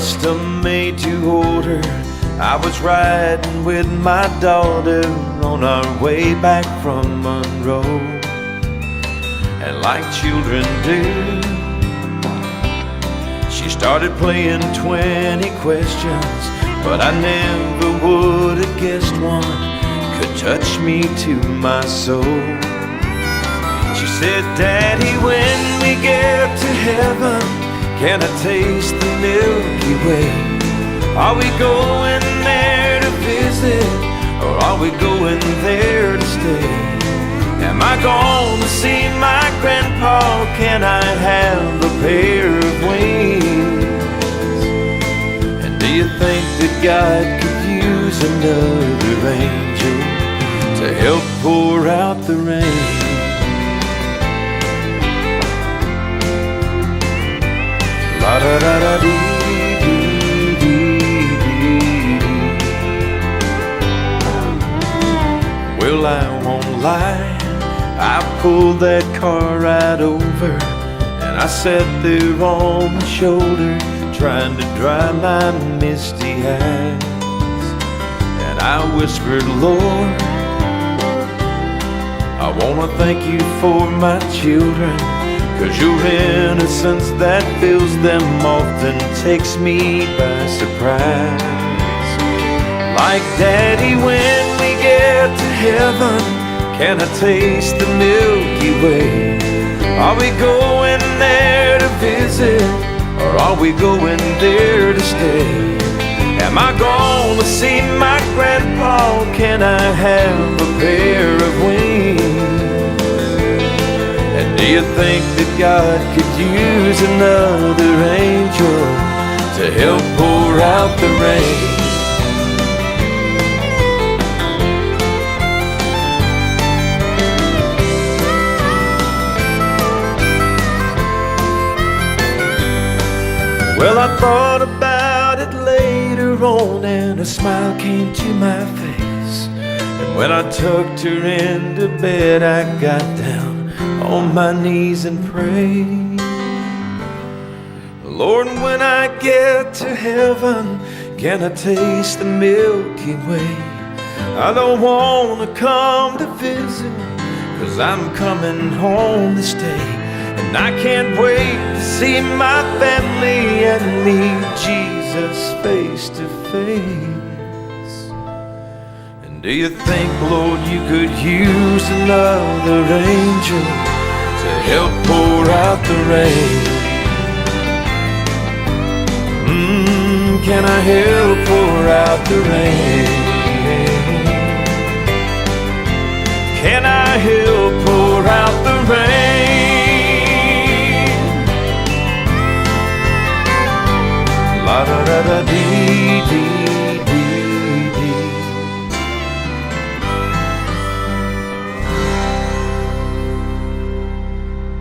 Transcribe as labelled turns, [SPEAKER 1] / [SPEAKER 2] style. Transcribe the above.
[SPEAKER 1] custom made to order. I was riding with my daughter on our way back from Monroe, and like children do, she started playing 20 questions, but I never would have guessed one could touch me to my soul. She said, "Daddy, when we get to heaven, can I taste the Milky Way? Are we going there to visit, or are we going there to stay? Am I gonna see my grandpa? Can I have a pair of wings? And do you think that God could use another angel to help pour out the rain?" La da da da dee. Well, I won't lie, I pulled that car right over, and I sat there on my shoulder trying to dry my misty eyes. And I whispered, "Lord, I wanna thank you for my children, 'cause your innocence that fills them often takes me by surprise. Like Daddy, when we get to heaven, can I taste the Milky Way? Are we going there to visit, or are we going there to stay? Am I gonna see my grandpa? Can I have a pair of wings? And do you think that God could use another angel to help pour out the rain?" Well, I thought about it later on, and a smile came to my face. And when I tucked her into bed, I got down on my knees and prayed. "Lord, when I get to heaven, can I taste the Milky Way? I don't want to come to visit, 'cause I'm coming home to stay. And I can't wait to see my family and meet Jesus face to face." And do you think, Lord, you could use another angel to help pour out the rain? Can I help pour out the rain? Can I help pour